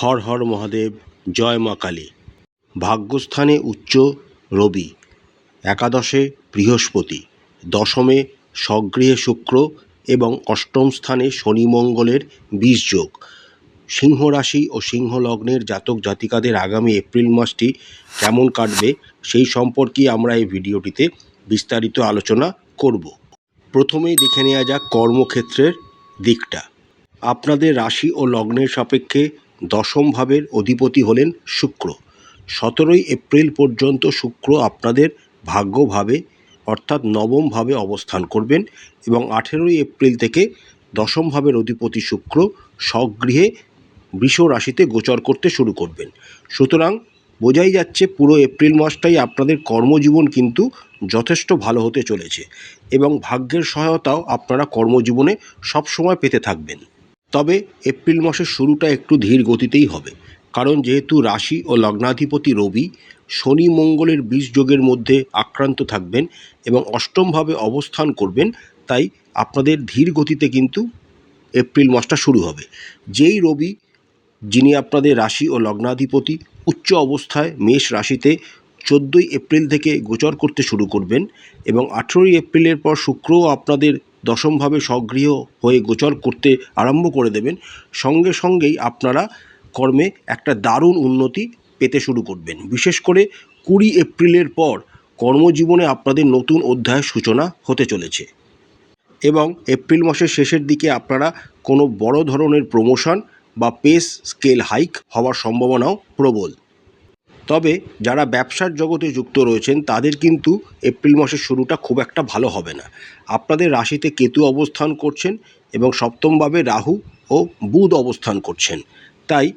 হর হর মহাদেব, জয় মা কালী। ভাগ্যস্থানে উচ্চ রবি, একাদশে বৃহস্পতি, দশমে স্বগৃহে শুক্র এবং অষ্টম স্থানে শনি মঙ্গলের বীজযোগ। সিংহ রাশি ও সিংহ লগ্নের জাতক জাতিকাদের আগামী এপ্রিল মাসটি কেমন কাটবে সেই সম্পর্কে আমরা এই ভিডিওটিতে বিস্তারিত আলোচনা করব। প্রথমেই দেখে নেওয়া যাক কর্মক্ষেত্রের দিকটা। আপনাদের রাশি ও লগ্নের সাপেক্ষে দশম ভাবের অধিপতি হলেন শুক্র। 17ই এপ্রিল পর্যন্ত শুক্র আপনাদের ভাগ্যভাবে অর্থাৎ নবম ভাবে অবস্থান করবেন এবং 18ই এপ্রিল থেকে দশম ভাবের অধিপতি শুক্র স্বগৃহে বৃষ রাশিতে গোচর করতে শুরু করবেন। সুতরাং বোঝাই যাচ্ছে পুরো এপ্রিল মাসটাই আপনাদের কর্মজীবন কিন্তু যথেষ্ট ভালো হতে চলেছে এবং ভাগ্যের সহায়তাও আপনারা কর্মজীবনে সবসময় পেতে থাকবেন। তবে এপ্রিল মাসের শুরুটা একটু ধীর গতিতেই হবে, কারণ যেহেতু রাশি ও লগ্নাধিপতি রবি শনি মঙ্গলের বীজযোগের মধ্যে আক্রান্ত থাকবেন এবং অষ্টমভাবে অবস্থান করবেন, তাই আপনাদের ধীর গতিতে কিন্তু এপ্রিল মাসটা শুরু হবে। যেই রবি, যিনি আপনাদের রাশি ও লগ্নাধিপতি, উচ্চ অবস্থায় মেষ রাশিতে 14ই এপ্রিল থেকে গোচর করতে শুরু করবেন এবং 18ই এপ্রিলের পর শুক্রও আপনাদের দশমভাবে স্বগৃহ হয়ে গোচর করতে আরম্ভ করে দেবেন, সঙ্গে সঙ্গেই আপনারা কর্মে একটা দারুণ উন্নতি পেতে শুরু করবেন। বিশেষ করে 20 এপ্রিলের পর কর্মজীবনে আপনাদের নতুন অধ্যায়ের সূচনা হতে চলেছে এবং এপ্রিল মাসের শেষের দিকে আপনারা কোনো বড় ধরনের প্রমোশন বা পেস স্কেল হাইক হওয়ার সম্ভাবনাও প্রবল। তবে যারা ব্যবসার জগতে যুক্ত রয়েছেন তাদের কিন্তু এপ্রিল মাসের শুরুটা খুব একটা ভালো হবে না। আপনাদের রাশিতে কেতু অবস্থান করছেন এবং সপ্তমভাবে রাহু ও বুধ অবস্থান করছেন, তাই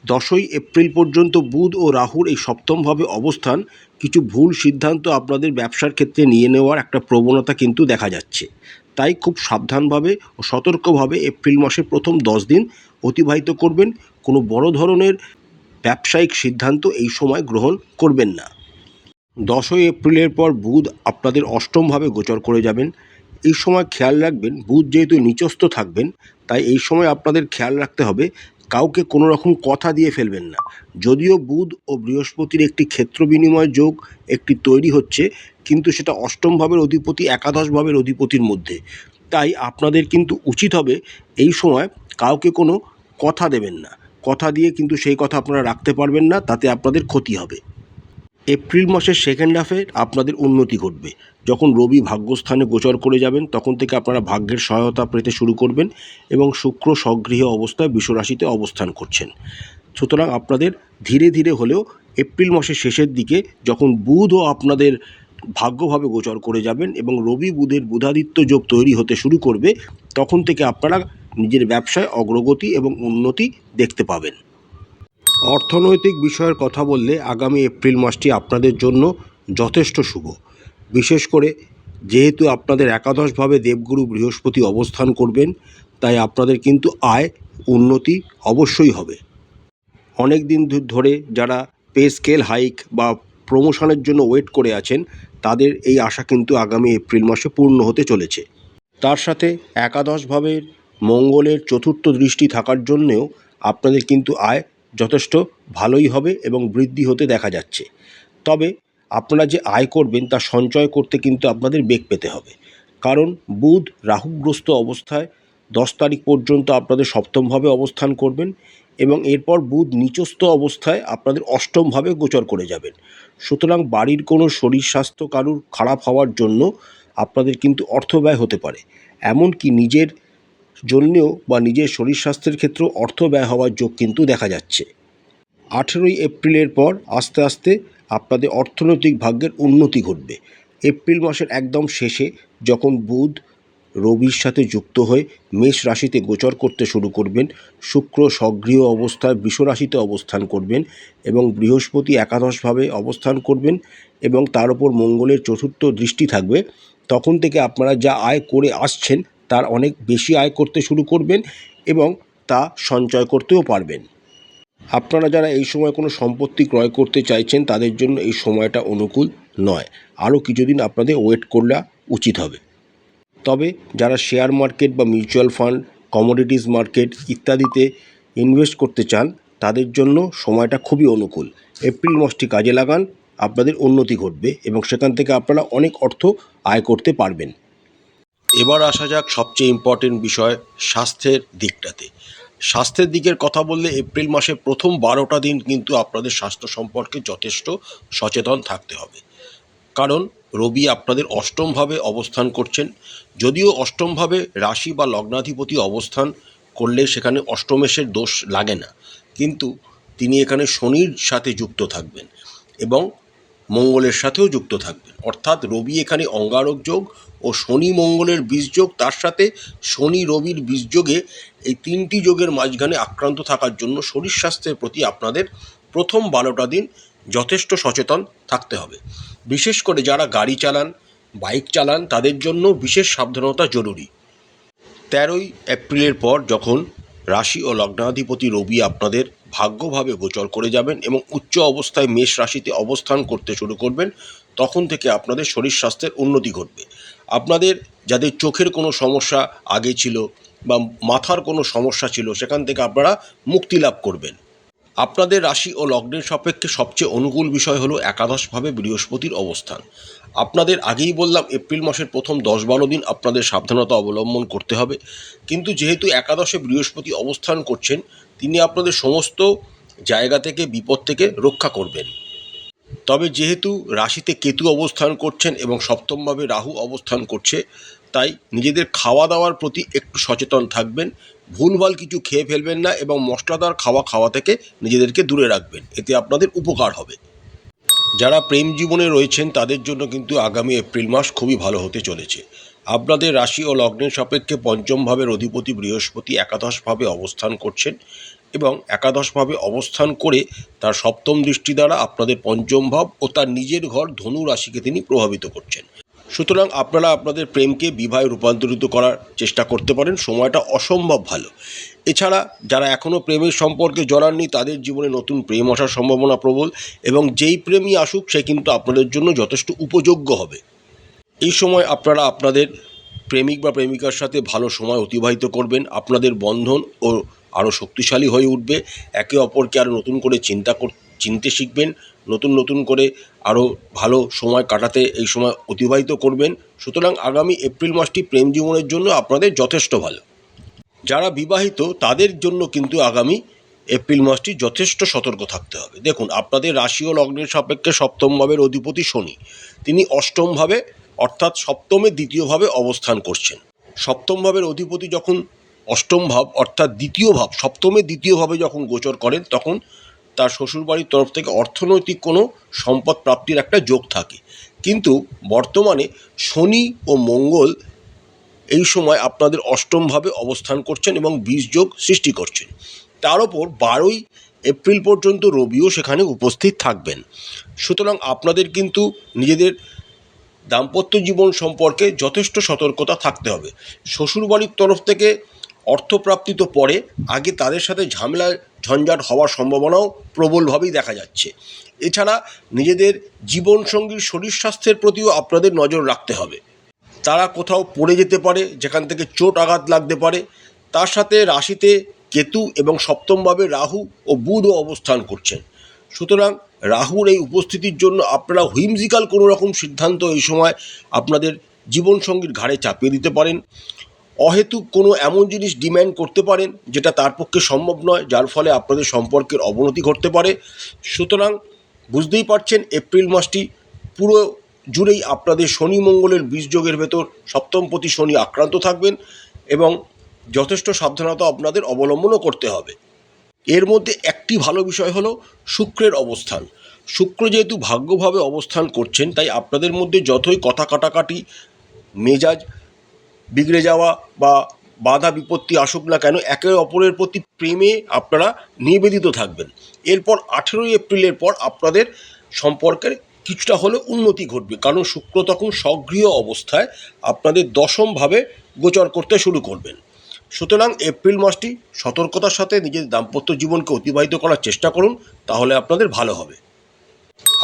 10ই এপ্রিল পর্যন্ত বুধ ও রাহুর এই সপ্তমভাবে অবস্থান কিছু ভুল সিদ্ধান্ত আপনাদের ব্যবসার ক্ষেত্রে নিয়ে নেওয়ার একটা প্রবণতা কিন্তু দেখা যাচ্ছে। তাই খুব সাবধানভাবে ও সতর্কভাবে এপ্রিল মাসের প্রথম 10 দিন অতিবাহিত করবেন। কোনো বড় ধরনের ব্যবসায়িক সিদ্ধান্ত এই সময় গ্রহণ করবেন না। 10ই এপ্রিলের পর বুধ আপনাদের অষ্টমভাবে গোচর করে যাবেন। এই সময় খেয়াল রাখবেন, বুধ যেহেতু নিচস্থ থাকবেন, তাই এই সময় আপনাদের খেয়াল রাখতে হবে কাউকে কোনো রকম কথা দিয়ে ফেলবেন না। যদিও বুধ ও বৃহস্পতির একটি ক্ষেত্র বিনিময় যোগ একটি তৈরি হচ্ছে, কিন্তু সেটা অষ্টম ভাবের অধিপতি একাদশ ভাবের অধিপতির মধ্যে, তাই আপনাদের কিন্তু উচিত হবে এই সময় কাউকে কোনো কথা দেবেন না। কথা দিয়ে কিন্তু সেই কথা আপনারা রাখতে পারবেন না, তাতে আপনাদের ক্ষতি হবে। এপ্রিল মাসের সেকেন্ড হাফে আপনাদের উন্নতি ঘটবে। যখন রবি ভাগ্যস্থানে গোচর করে যাবেন তখন থেকে আপনারা ভাগ্যের সহায়তা পেতে শুরু করবেন এবং শুক্র স্বগৃহ অবস্থায় বৃষ রাশিতে অবস্থান করছেন। সুতরাং আপনাদের ধীরে ধীরে হলেও এপ্রিল মাসের শেষের দিকে যখন বুধও আপনাদের ভাগ্যভাবে গোচর করে যাবেন এবং রবি বুধের বুধাদিত্য যোগ তৈরি হতে শুরু করবে, তখন থেকে আপনারা নিজের ব্যবসায় অগ্রগতি এবং উন্নতি দেখতে পাবেন। অর্থনৈতিক বিষয়ের কথা বললে আগামী এপ্রিল মাসটি আপনাদের জন্য যথেষ্ট শুভ। বিশেষ করে যেহেতু আপনাদের একাদশভাবে দেবগুরু বৃহস্পতি অবস্থান করবেন, তাই আপনাদের কিন্তু আয় উন্নতি অবশ্যই হবে। অনেক দিন ধরে যারা পে স্কেল হাইক বা প্রমোশনের জন্য ওয়েট করে আছেন, তাদের এই আশা কিন্তু আগামী এপ্রিল মাসে পূর্ণ হতে চলেছে। তার সাথে একাদশ ভাবের মঙ্গলের চতুর্থ দৃষ্টি থাকার জন্যেও আপনাদের কিন্তু আয় যথেষ্ট ভালোই হবে এবং বৃদ্ধি হতে দেখা যাচ্ছে। তবে আপনারা যে আয় করবেন তা সঞ্চয় করতে কিন্তু আপনাদের বেগ পেতে হবে, কারণ বুধ রাহুগ্রস্ত অবস্থায় 10 তারিখ পর্যন্ত আপনাদের সপ্তমভাবে অবস্থান করবেন এবং এরপর বুধ নিচস্থ অবস্থায় আপনাদের অষ্টমভাবে গোচর করে যাবেন। সুতরাং বাড়ির কোনো শরীর স্বাস্থ্য কারুর খারাপ হওয়ার জন্য আপনাদের কিন্তু অর্থ ব্যয় হতে পারে। এমনকি নিজের জন্যেও বা নিজের শরীর স্বাস্থ্যের ক্ষেত্রেও অর্থ ব্যয় হওয়ার যোগ কিন্তু দেখা যাচ্ছে। 18ই এপ্রিলের পর আস্তে আস্তে আপনাদের অর্থনৈতিক ভাগ্যের উন্নতি ঘটবে। এপ্রিল মাসের একদম শেষে যখন বুধ রবির সাথে যুক্ত হয়ে মেষ রাশিতে গোচর করতে শুরু করবেন, শুক্র স্বগৃহ অবস্থায় বৃষ রাশিতে অবস্থান করবেন এবং বৃহস্পতি একাদশভাবে অবস্থান করবেন এবং তার উপর মঙ্গলের চতুর্থ দৃষ্টি থাকবে, তখন থেকে আপনারা যা আয় করে আসছেন তার অনেক বেশি আয় করতে শুরু করবেন এবং তা সঞ্চয় করতেও পারবেন। আপনারা যারা এই সময় কোনো সম্পত্তি ক্রয় করতে চাইছেন তাদের জন্য এই সময়টা অনুকূল নয়, আরও কিছুদিন আপনাদের ওয়েট করলে উচিত হবে। তবে যারা শেয়ার মার্কেট বা মিউচুয়াল ফান্ড, কমোডিটিস মার্কেট ইত্যাদিতে ইনভেস্ট করতে চান তাদের জন্য সময়টা খুবই অনুকূল। এপ্রিল মাসটি কাজে লাগান, আপনাদের উন্নতি ঘটবে এবং সেখান থেকে আপনারা অনেক অর্থ আয় করতে পারবেন। এবার আসা যাক সবচেয়ে ইম্পর্টেন্ট বিষয়, স্বাস্থ্যের দিকটাতে। স্বাস্থ্যের দিকের কথা বললে এপ্রিল মাসের প্রথম 12টা দিন কিন্তু আপনাদের স্বাস্থ্য সম্পর্কে যথেষ্ট সচেতন থাকতে হবে। কারণ রবি আপনাদের অষ্টমভাবে অবস্থান করছেন। যদিও অষ্টমভাবে রাশি বা লগ্নাধিপতি অবস্থান করলে সেখানে অষ্টমেশের দোষ লাগে না, কিন্তু তিনি এখানে শনির সাথে যুক্ত থাকবেন এবং মঙ্গলের সাথেও যুক্ত থাকবেন। অর্থাৎ রবি এখানে অঙ্গারক যোগ ও শনি মঙ্গলের বীজযোগ, তার সাথে শনি রবির বীজযোগে, এই তিনটি যোগের মাঝখানে আক্রান্ত থাকার জন্য শরীর স্বাস্থ্যের প্রতি আপনাদের প্রথম 12টা দিন যথেষ্ট সচেতন থাকতে হবে। বিশেষ করে যারা গাড়ি চালান, বাইক চালান, তাদের জন্য বিশেষ সাবধানতা জরুরি। 13ই এপ্রিলের পর যখন রাশি ও লগ্নাধিপতি রবি আপনাদের ভাগ্যভাবে গোচর করে যাবেন এবং উচ্চ অবস্থায় মেষ রাশিতে অবস্থান করতে শুরু করবেন, তখন থেকে আপনাদের শরীর স্বাস্থ্যের উন্নতি ঘটবে। আপনাদের যাদের চোখের কোনো সমস্যা আগে ছিল বা মাথার কোনো সমস্যা ছিল, সেখান থেকে আপনারা মুক্তি লাভ করবেন। আপনাদের রাশি ও লগ্নের সাপেক্ষে সবচেয়ে অনুকূল বিষয় হলো একাদশভাবে বৃহস্পতির অবস্থান। আপনাদের আগেই বললাম এপ্রিল মাসের প্রথম 10-12 দিন আপনাদের সাবধানতা অবলম্বন করতে হবে, কিন্তু যেহেতু একাদশে বৃহস্পতি অবস্থান করছেন, তিনি আপনাদের সমস্ত জায়গা থেকে বিপদ থেকে রক্ষা করবেন। তবে যেহেতু রাশিতে কেতু অবস্থান করছেন এবং সপ্তমভাবে রাহু অবস্থান করছে, তাই নিজেদের খাওয়া দাওয়ার প্রতি একটু সচেতন থাকবেন। ভুলভাল কিছু খেয়ে ফেলবেন না এবং মশলাদার খাওয়া থেকে নিজেদেরকে দূরে রাখবেন, এতে আপনাদের উপকার হবে। যারা প্রেম জীবনে রয়েছেন তাদের জন্য কিন্তু আগামী এপ্রিল মাস খুবই ভালো হতে চলেছে। আপনাদের রাশি ও লগ্নের সাপেক্ষে পঞ্চম ভাবের অধিপতি বৃহস্পতি একাদশভাবে অবস্থান করছেন এবং একাদশভাবে অবস্থান করে তার সপ্তম দৃষ্টি দ্বারা আপনাদের পঞ্চম ভাব ও তার নিজের ঘর ধনু রাশিকে তিনি প্রভাবিত করছেন। সুতরাং আপনারা আপনাদের প্রেমকে বিবাহে রূপান্তরিত করার চেষ্টা করতে পারেন, সময়টা অসম্ভব ভালো। এছাড়া যারা এখনও প্রেমের সম্পর্কে জড়াননি, তাদের জীবনে নতুন প্রেম আসার সম্ভাবনা প্রবল এবং যেই প্রেমই আসুক সে কিন্তু আপনাদের জন্য যথেষ্ট উপযোগ্য হবে। এই সময় আপনারা আপনাদের প্রেমিক বা প্রেমিকার সাথে ভালো সময় অতিবাহিত করবেন। আপনাদের বন্ধন ও আরও শক্তিশালী হয়ে উঠবে। একে অপরকে আরও নতুন করে চিনতে শিখবেন, নতুন করে আরও ভালো সময় কাটাতে এই সময় অতিবাহিত করবেন। সুতরাং আগামী এপ্রিল মাসটি প্রেম জীবনের জন্য আপনাদের যথেষ্ট ভালো। যারা বিবাহিত তাদের জন্য কিন্তু আগামী এপ্রিল মাসটি যথেষ্ট সতর্ক থাকতে হবে। দেখুন, আপনাদের রাশি ও লগ্নের সাপেক্ষে সপ্তম ভাবের অধিপতি শনি, তিনি অষ্টমভাবে অর্থাৎ সপ্তমের দ্বিতীয়ভাবে অবস্থান করছেন। সপ্তম ভাবের অধিপতি যখন অষ্টম ভাব অর্থাৎ দ্বিতীয় ভাব, সপ্তমের দ্বিতীয়ভাবে যখন গোচর করেন, তখন তার শ্বশুরবাড়ির তরফ থেকে অর্থনৈতিক কোনো সম্পদ প্রাপ্তির একটা যোগ থাকে। কিন্তু বর্তমানে শনি ও মঙ্গল এই সময় আপনাদের অষ্টমভাবে অবস্থান করছেন এবং বীজযোগ সৃষ্টি করছেন। তার ওপর 12ই এপ্রিল পর্যন্ত রবিও সেখানে উপস্থিত থাকবেন। সুতরাং আপনাদের কিন্তু নিজেদের দাম্পত্য জীবন সম্পর্কে যথেষ্ট সতর্কতা থাকতে হবে। শ্বশুরবাড়ির তরফ থেকে অর্থপ্রাপ্তি তো পরে, আগে তাদের সাথে ঝামেলা ঝঞ্ঝাট হওয়ার সম্ভাবনাও প্রবলভাবেই দেখা যাচ্ছে। এছাড়া নিজেদের জীবনসঙ্গীর শরীর স্বাস্থ্যের প্রতিও আপনাদের নজর রাখতে হবে। তারা কোথাও পড়ে যেতে পারে, যেখান থেকে চোট আঘাত লাগতে পারে। তার সাথে রাশিতে কেতু এবং সপ্তমভাবে রাহু ও বুধও অবস্থান করছেন। সুতরাং রাহুর এই উপস্থিতির জন্য আপনারা হুইমজিক্যাল কোনো রকম সিদ্ধান্ত এই সময় আপনাদের জীবনসঙ্গীর ঘাড়ে চাপিয়ে দিতে পারেন। অহেতুক কোনো এমন জিনিস ডিম্যান্ড করতে পারেন যেটা তার পক্ষে সম্ভব নয়, যার ফলে আপনাদের সম্পর্কের অবনতি ঘটতে পারে। সুতরাং বুঝতেই পারছেন, এপ্রিল মাসটি পুরো জুড়েই আপনাদের শনি মঙ্গলের বীজযোগের ভেতর সপ্তমপতি শনি আক্রান্ত থাকবেন এবং যথেষ্ট সাবধানতা আপনাদের অবলম্বনও করতে হবে। এর মধ্যে একটি ভালো বিষয় হলো শুক্রের অবস্থান। শুক্র যেহেতু ভাগ্যভাবে অবস্থান করছেন, তাই আপনাদের মধ্যে যতই কথা কাটাকাটি, মেজাজ বিগড়ে যাওয়া বা বাধা বিপত্তি আসুক না কেন, একে অপরের প্রতি প্রেমে আপনারা নিবেদিত থাকবেন। এরপর 18ই এপ্রিলের পর আপনাদের সম্পর্কের কিছুটা হলেও উন্নতি ঘটবে, কারণ শুক্র তখন সক্রিয় অবস্থায় আপনাদের দশমভাবে গোচর করতে শুরু করবেন। সুতরাং এপ্রিল মাসটি সতর্কতার সাথে নিজের দাম্পত্য জীবনকে অতিবাহিত করার চেষ্টা করুন, তাহলে আপনাদের ভালো হবে।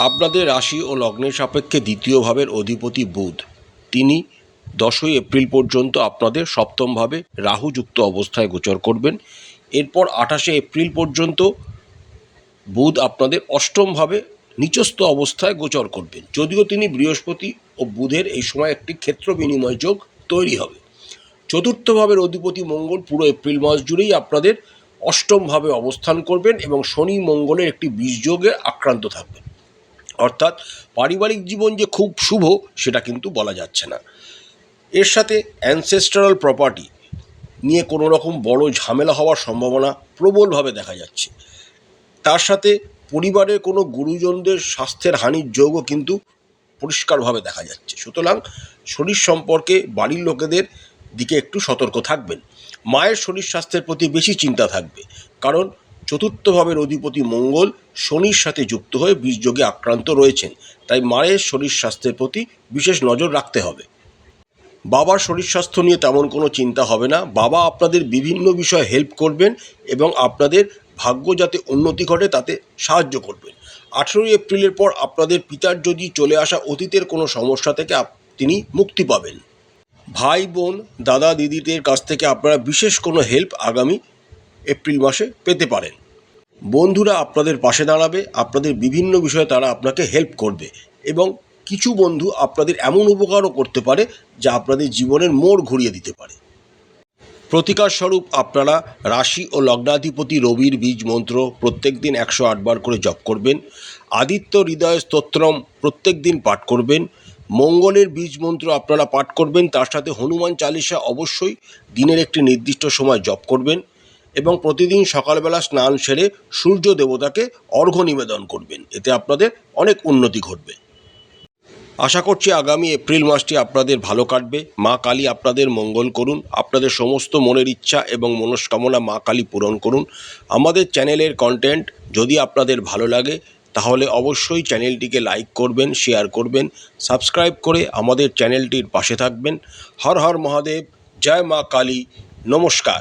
আপনাদের রাশি ও লগ্নের সাপেক্ষে দ্বিতীয় ভাবের অধিপতি বুধ, তিনি 10ই এপ্রিল পর্যন্ত আপনাদের সপ্তমভাবে রাহুযুক্ত অবস্থায় গোচর করবেন। এরপর 28শে এপ্রিল পর্যন্ত বুধ আপনাদের অষ্টমভাবে নিচস্থ অবস্থায় গোচর করবেন, যদিও তিনি বৃহস্পতি ও বুধের এই সময় একটি ক্ষেত্র বিনিময় যোগ তৈরি হবে। চতুর্থ ভাবের অধিপতি মঙ্গল পুরো এপ্রিল মাস জুড়েই আপনাদের অষ্টমভাবে অবস্থান করবেন এবং শনি মঙ্গলের একটি বিষযোগে আক্রান্ত থাকবেন। অর্থাৎ পারিবারিক জীবন যে খুব শুভ সেটা কিন্তু বলা যাচ্ছে না। এর সাথে অ্যানসেস্ট্রাল প্রপার্টি নিয়ে কোনো রকম বড় ঝামেলা হওয়ার সম্ভাবনা প্রবলভাবে দেখা যাচ্ছে। তার সাথে পরিবারের কোনো গুরুজনদের স্বাস্থ্যের হানির যোগও কিন্তু পরিষ্কারভাবে দেখা যাচ্ছে। সুতরাং শরীর সম্পর্কে বাড়ির লোকেদের দিকে একটু সতর্ক থাকবেন। মায়ের শরীর স্বাস্থ্যের প্রতি বেশি চিন্তা থাকবে, কারণ চতুর্থ ভাবের অধিপতি মঙ্গল শনির সাথে যুক্ত হয়ে বিষযোগে আক্রান্ত রয়েছেন। তাই মায়ের শরীর স্বাস্থ্যের প্রতি বিশেষ নজর রাখতে হবে। বাবার শরীর স্বাস্থ্য নিয়ে তেমন কোনো চিন্তা হবে না। বাবা আপনাদের বিভিন্ন বিষয়ে হেল্প করবেন এবং আপনাদের ভাগ্য যাতে উন্নতি ঘটে তাতে সাহায্য করবেন। 18 এপ্রিলের পর আপনাদের পিতার যদি চলে আসা অতীতের কোনো সমস্যা থেকে তিনি মুক্তি পাবেন। ভাই বোন দাদা দিদিদের কাছ থেকে আপনারা বিশেষ কোনো হেল্প আগামী এপ্রিল মাসে পেতে পারেন। বন্ধুরা আপনাদের পাশে দাঁড়াবে, আপনাদের বিভিন্ন বিষয়ে তারা আপনাকে হেল্প করবে এবং কিছু বন্ধু আপনাদের এমন উপকারও করতে পারে যা আপনাদের জীবনের মোড় ঘুরিয়ে দিতে পারে। প্রতিকার স্বরূপ আপনারা রাশি ও লগ্নাধিপতি রবির বীজ মন্ত্র প্রত্যেক দিন 108 বার করে জপ করবেন। আদিত্য হৃদয় স্তোত্রম প্রত্যেক দিন পাঠ করবেন। মঙ্গলের বীজ মন্ত্র আপনারা পাঠ করবেন, তার সাথে হনুমান চালিসা অবশ্যই দিনের একটি নির্দিষ্ট সময় জপ করবেন এবং প্রতিদিন সকালবেলা স্নান সেরে সূর্য দেবতাকে অর্ঘ্য নিবেদন করবেন। এতে আপনাদের অনেক উন্নতি ঘটবে। আশা করছি আগামী এপ্রিল মাসটি আপনাদের ভালো কাটবে। মা কালী আপনাদের মঙ্গল করুন, আপনাদের সমস্ত মনের ইচ্ছা এবং মনস্কামনা মা কালী পূরণ করুন। আমাদের চ্যানেলের কন্টেন্ট যদি আপনাদের ভালো লাগে তাহলে অবশ্যই চ্যানেলটিকে লাইক করবেন, শেয়ার করবেন, সাবস্ক্রাইব করে আমাদের চ্যানেলটির পাশে থাকবেন। হর হর মহাদেব, জয় মা কালী, নমস্কার।